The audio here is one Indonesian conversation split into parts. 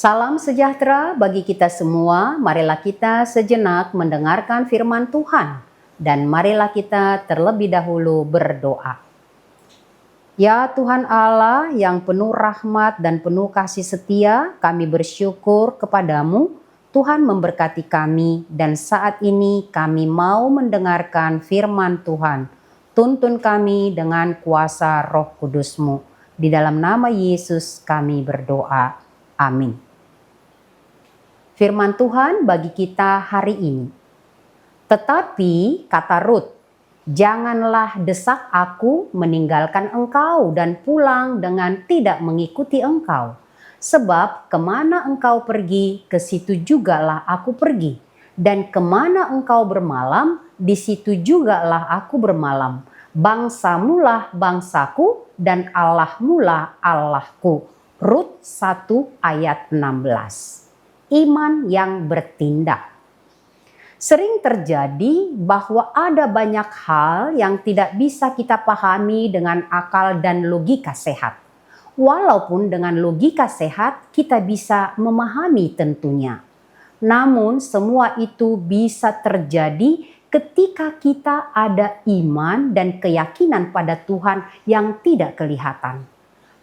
Salam sejahtera bagi kita semua. Marilah kita sejenak mendengarkan firman Tuhan dan marilah kita terlebih dahulu berdoa. Ya Tuhan Allah yang penuh rahmat dan penuh kasih setia, kami bersyukur kepadamu. Tuhan memberkati kami dan saat ini kami mau mendengarkan firman Tuhan. Tuntun kami dengan kuasa Roh Kudus-Mu. Di dalam nama Yesus kami berdoa. Amin. Firman Tuhan bagi kita hari ini. Tetapi, kata Rut, janganlah desak aku meninggalkan engkau dan pulang dengan tidak mengikuti engkau. Sebab kemana engkau pergi, ke situ jugalah aku pergi. Dan kemana engkau bermalam, di situ jugalah aku bermalam. Bangsamulah bangsaku dan Allahmulah Allahku. Rut 1 ayat 16. Iman yang bertindak. Sering terjadi bahwa ada banyak hal yang tidak bisa kita pahami dengan akal dan logika sehat. Walaupun dengan logika sehat kita bisa memahami tentunya. Namun semua itu bisa terjadi ketika kita ada iman dan keyakinan pada Tuhan yang tidak kelihatan.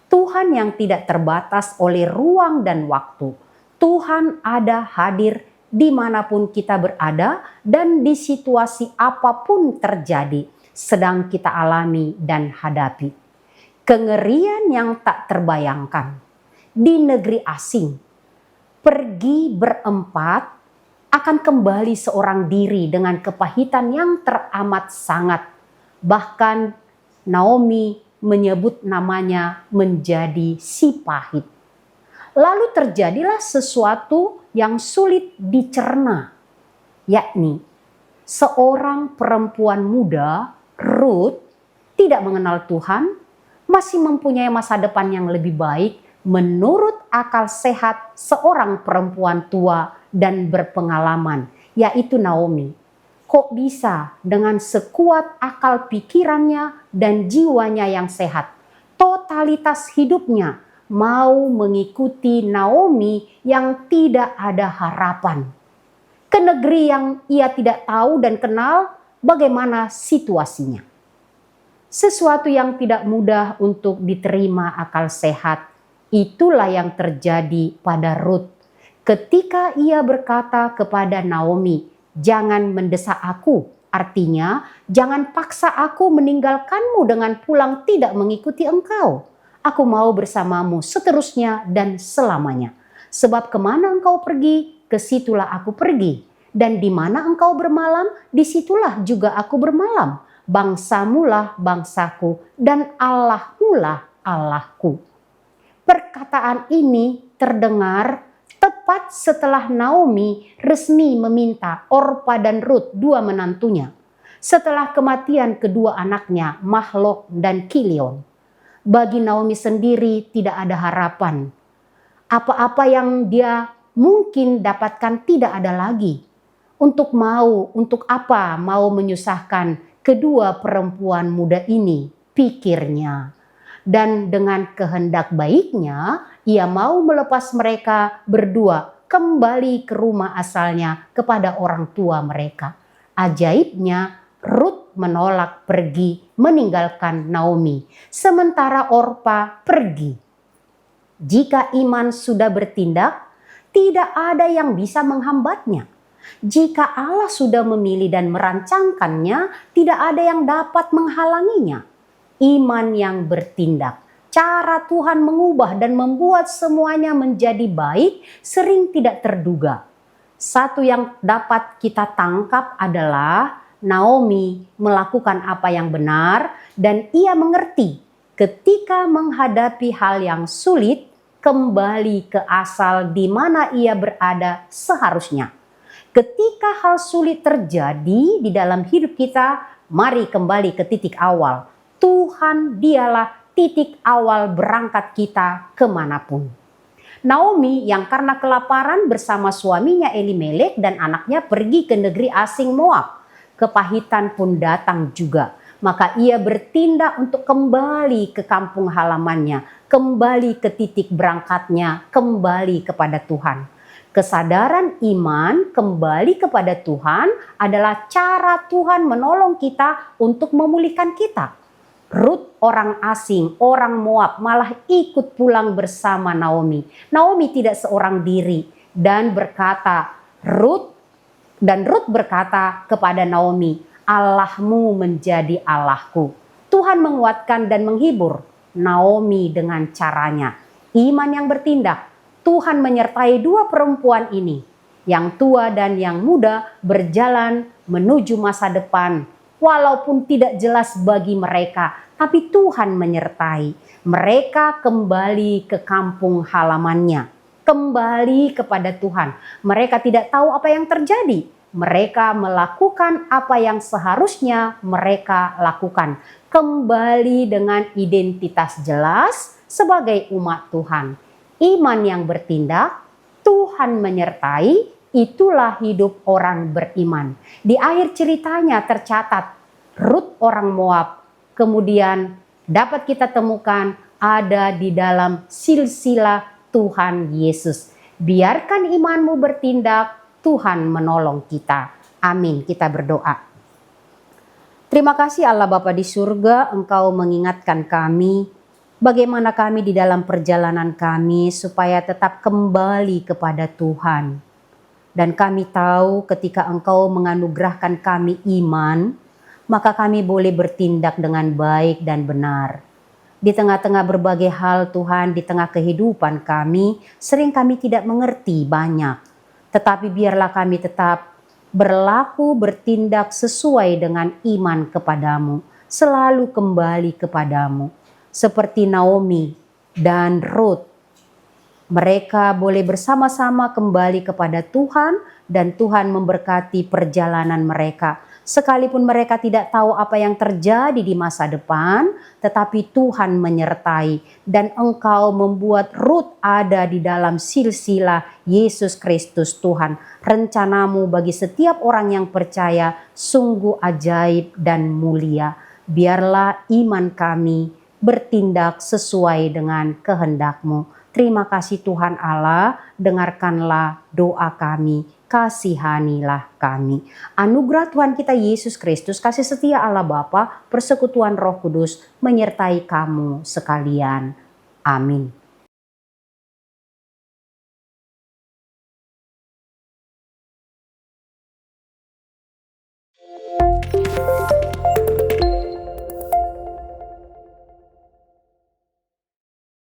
Tuhan yang tidak terbatas oleh ruang dan waktu. Tuhan ada hadir dimanapun kita berada dan di situasi apapun terjadi sedang kita alami dan hadapi. Kengerian yang tak terbayangkan di negeri asing. Pergi berempat akan kembali seorang diri dengan kepahitan yang teramat sangat. Bahkan Naomi menyebut namanya menjadi si pahit. Lalu terjadilah sesuatu yang sulit dicerna, yakni seorang perempuan muda, Rut, tidak mengenal Tuhan, masih mempunyai masa depan yang lebih baik menurut akal sehat seorang perempuan tua dan berpengalaman, yaitu Naomi. Kok bisa dengan sekuat akal pikirannya dan jiwanya yang sehat, totalitas hidupnya mau mengikuti Naomi yang tidak ada harapan. Ke negeri yang ia tidak tahu dan kenal bagaimana situasinya. Sesuatu yang tidak mudah untuk diterima akal sehat, itulah yang terjadi pada Rut. Ketika ia berkata kepada Naomi, jangan mendesak aku, artinya jangan paksa aku meninggalkanmu dengan pulang tidak mengikuti engkau. Aku mau bersamamu seterusnya dan selamanya. Sebab kemana engkau pergi, ke situlah aku pergi. Dan di mana engkau bermalam, disitulah juga aku bermalam. Bangsamulah bangsaku dan Allahmulah Allahku. Perkataan ini terdengar tepat setelah Naomi resmi meminta Orpa dan Rut, dua menantunya, setelah kematian kedua anaknya Mahlok dan Kilion. Bagi Naomi sendiri tidak ada harapan. Apa-apa yang dia mungkin dapatkan tidak ada lagi. Untuk apa mau menyusahkan kedua perempuan muda ini, pikirnya. Dan dengan kehendak baiknya, ia mau melepas mereka berdua kembali ke rumah asalnya kepada orang tua mereka. Ajaibnya, Rut menolak pergi meninggalkan Naomi, sementara Orpa pergi. Jika iman sudah bertindak, tidak ada yang bisa menghambatnya. Jika Allah sudah memilih dan merancangkannya, tidak ada yang dapat menghalanginya. Iman yang bertindak. Cara Tuhan mengubah dan membuat semuanya menjadi baik sering tidak terduga. Satu yang dapat kita tangkap adalah Naomi melakukan apa yang benar dan ia mengerti ketika menghadapi hal yang sulit kembali ke asal di mana ia berada seharusnya. Ketika hal sulit terjadi di dalam hidup kita, mari kembali ke titik awal. Tuhan dialah titik awal berangkat kita kemanapun. Naomi yang karena kelaparan bersama suaminya Elimelek dan anaknya pergi ke negeri asing Moab. Kepahitan pun datang juga. maka ia bertindak untuk kembali ke kampung halamannya, kembali ke titik berangkatnya, kembali kepada Tuhan. Kesadaran iman kembali kepada Tuhan adalah cara Tuhan menolong kita untuk memulihkan kita. Rut orang asing, orang Moab malah ikut pulang bersama Naomi. Naomi tidak seorang diri dan Rut berkata kepada Naomi, Allahmu menjadi Allahku. Tuhan menguatkan dan menghibur Naomi dengan caranya. Iman yang bertindak. Tuhan menyertai dua perempuan ini, yang tua dan yang muda, berjalan menuju masa depan. Walaupun tidak jelas bagi mereka, tapi Tuhan menyertai. Mereka kembali ke kampung halamannya, kembali kepada Tuhan. Mereka tidak tahu apa yang terjadi. Mereka melakukan apa yang seharusnya mereka lakukan. Kembali dengan identitas jelas sebagai umat Tuhan. Iman yang bertindak, Tuhan menyertai, itulah hidup orang beriman. Di akhir ceritanya tercatat, Rut orang Moab kemudian dapat kita temukan ada di dalam silsilah Tuhan Yesus. Biarkan imanmu bertindak, Tuhan menolong kita. Amin. Kita berdoa. Terima kasih Allah Bapa di surga, Engkau mengingatkan kami bagaimana kami di dalam perjalanan kami supaya tetap kembali kepada Tuhan. Dan kami tahu ketika Engkau menganugerahkan kami iman, maka kami boleh bertindak dengan baik dan benar. Di tengah-tengah berbagai hal Tuhan, di tengah kehidupan kami, sering kami tidak mengerti banyak. Tetapi biarlah kami tetap berlaku, bertindak sesuai dengan iman kepadamu. Selalu kembali kepadamu. Seperti Naomi dan Rut. Mereka boleh bersama-sama kembali kepada Tuhan dan Tuhan memberkati perjalanan mereka. Sekalipun mereka tidak tahu apa yang terjadi di masa depan, tetapi Tuhan menyertai dan Engkau membuat Rut ada di dalam silsilah Yesus Kristus Tuhan. Rencanamu bagi setiap orang yang percaya sungguh ajaib dan mulia. Biarlah iman kami bertindak sesuai dengan kehendak-Mu. Terima kasih Tuhan Allah, dengarkanlah doa kami, kasihanilah kami. Anugerah Tuhan kita Yesus Kristus, kasih setia Allah Bapa, persekutuan Roh Kudus menyertai kamu sekalian. Amin.